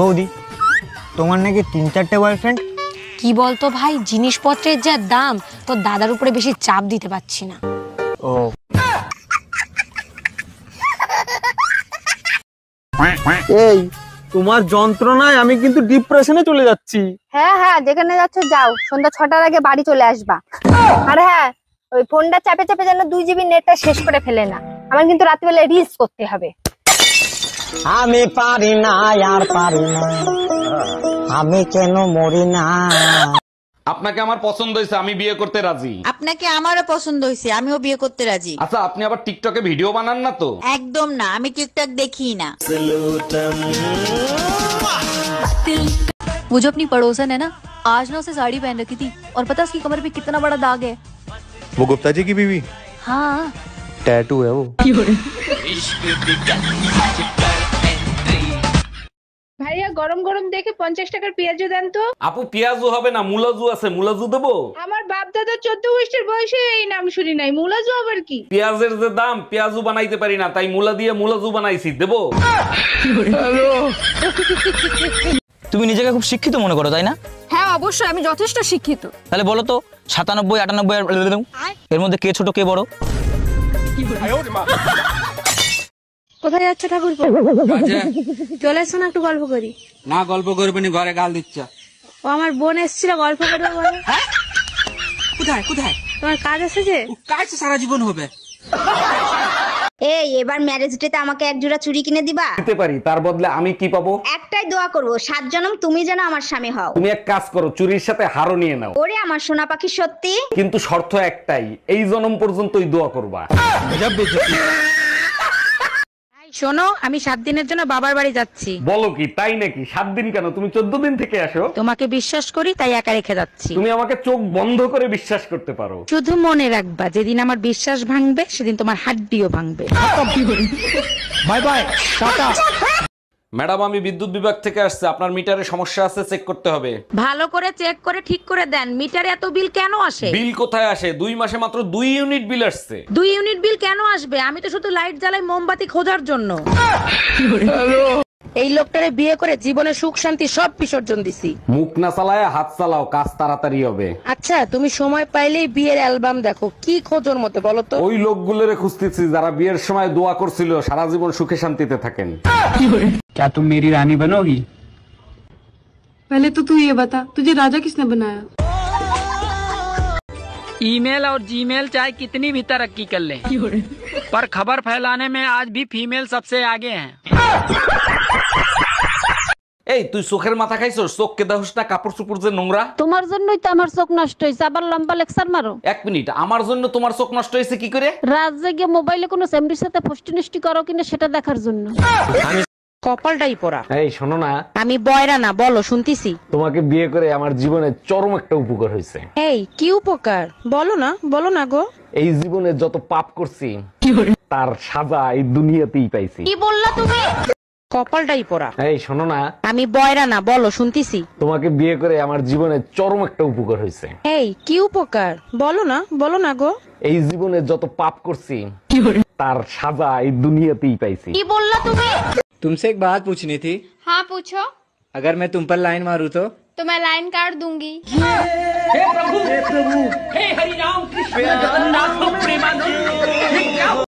বৌদি, তোমার নাকি 3-4টে বয়ফ্রেন্ড? কি বলতো ভাই, জিনিসপত্রের যা দাম, তো দাদার উপরে বেশি চাপ দিতে পারছি না। ও, এই তোমার যন্ত্রণায় আমি কিন্তু ডিপ্রেশনে চলে যাচ্ছি। হ্যাঁ হ্যাঁ, যেখানে যাচ্ছ যাও, সন্ধ্যা 6টার আগে বাড়ি চলে আসবা। আর হ্যাঁ, ওই ফোনটা চাপে চাপে যেন 2 GB নেটটা শেষ করে ফেলে না, আমার কিন্তু রাত্রিবেলা রিলস করতে হবে। আমি পারি না আর পারি না, আমি কেন মরি না। আপনাকে আমার পছন্দ হয়েছে, আমি বিয়ে করতে রাজি। আপনাকে আমারও পছন্দ হয়েছে, আমিও বিয়ে করতে রাজি। আচ্ছা, আপনি আবার টিকটকে ভিডিও বানান না তো? একদম না, আমি টিকটক দেখি না। वो जो अपनी पड़ोसन है ना, आज ना उसे साड़ी पहन रखी थी और पता उसकी कमर पे कितना बड़ा दाग है। वो गुप्ता जी की बीवी? हाँ, टैटू है वो। ভাইয়া গরম গরম দেখে 50 টাকার পেঁয়াজু দেন তো। আপু, পেঁয়াজু হবে না, মুলাজু আছে, মুলাজু দেবো? আমার বাপ দাদা 14 বছর বয়সে এই নাম শুনি নাই, মুলাজু আবার কি? পেঁয়াজের যে দাম, পেঁয়াজু বানাইতে পারি না, তাই মুলা দিয়ে মুলাজু বানাইছি, দেবো? তুমি নিজেকে খুব শিক্ষিত মনে করো, তাই না? হ্যাঁ অবশ্যই, আমি যথেষ্ট শিক্ষিত। তাহলে বলো তো 97, 98 এর মধ্যে কে ছোট কে বড়? কোথায় যাচ্ছ ঠাকুর? চলে এসো না, একটু গল্প করি। না, গল্প করবে না, ঘরে গাল দিচ্ছ। ও আমার বোন এসেছিল, গল্প করবে বলে। কোথায় কোথায়? তোমার কাজ এসেছে? কাজ সারা জীবন হবে। এই এবার ম্যারেজ ডেতে আমাকে এক জোড়া চুড়ি কিনে দিবা? দিতে পারি, তার বদলে আমি কি পাবো? একটাই দোয়া করবো, 7 জনম তুমি যেন আমার স্বামী হও। তুমি এক কাজ করো, চুরির সাথে হারও নিয়ে নাও। ওরে আমার সোনা পাখি, সত্যি? কিন্তু শর্ত একটাই, এই জনম পর্যন্তই দোয়া করবা। শোনো, আমি 7 দিনের জন্য বাবার বাড়ি যাচ্ছি। বলো কি, তাই নাকি? 7 দিন কেন? তুমি 14 দিন থেকে আসো। তোমাকে বিশ্বাস করি তাই একা রেখে যাচ্ছি। তুমি আমাকে চোখ বন্ধ করে বিশ্বাস করতে পারো। শুধু মনে রাখবা, যেদিন আমার বিশ্বাস ভাঙবে সেদিন তোমার হাড্ডিও ভাঙবে। Bye bye, tata. ম্যাডাম, আমি বিদ্যুৎ বিভাগ থেকে আসছে, আপনার মিটারে সমস্যা আছে, চেক করতে হবে। ভালো করে চেক করে ঠিক করে দেন, মিটারে এত বিল কেন আসে? বিল কোথায় আসে? 2 মাসে মাত্র 2 ইউনিট বিল আসছে। 2 ইউনিট বিল কেন আসবে? আমি তো শুধু লাইট জ্বালাই মোমবাতি খোঁজার জন্য। এই লোকটারে বিয়ে করে জীবনে সুখ শান্তি সব বিসর্জন দিছি। মুখ না চালায় হাত চালাও, কাজ তাড়াতাড়ি হবে। আচ্ছা, তুমি সময় পাইলেই বিয়ের অ্যালবাম দেখো, কি খোঁজোর মতো বলো তো? ওই লোকগুলোরে খুঁজতেছি যারা বিয়ের সময় দোয়া করছিল সারা জীবন সুখে শান্তিতে থাকেন। क्या तुम मेरी रानी बनोगी? पहले तो तू ये बता, तुझे राजा किसने बनाया? ईमेल और जीमेल चाहे कितनी भी तरक्की कर ले, पर खबर फैलाने में आज भी फीमेल सबसे आगे हैं। এই তুই চোখের মাথা খাইছস? চোখকে দেখোস না কাপড় চোপড় যে নোংরা? তোমার জন্যই তো আমার চোখ নষ্ট হয়েছে, আবার লম্বা লেকচার মারো। 1 মিনিট, আমার জন্য তোমার চোখ নষ্ট হয়েছে কি করে? রাত জেগে মোবাইলে কোনো সেমরির সাথে ফষ্টি করো কিনা সেটা দেখার জন্য। কপালটাই পড়া। এই শোনো না, আমি বয়রা না, বলো শুনতিছি। তোমাকে বিয়ে করে আমার জীবনে চরম একটা উপকার হয়েছে। এই কি উপকার? বলো না গো। এই জীবনে যত পাপ করছি তার সাজা এই দুনিয়াতেই পাইছি। কি বললা তুমি? কপালটাই পড়া। এই শোনো না, আমি বয়রা না, বলো শুনতিছি। তোমাকে বিয়ে করে আমার জীবনে চরম একটা উপকার হয়েছে। এই কি উপকার? বলো না গো। এই জীবনে যত পাপ করছি তার সাজা এই দুনিয়াতেই পাইছি। কি বললা তুমি? तुमसे एक बात पूछनी थी। हाँ पूछो। अगर मैं तुम पर लाइन मारूं तो मैं लाइन काट दूंगी। हे प्रभु, हे हरि राम कृष्ण जगन्नाथ प्रेमानंद।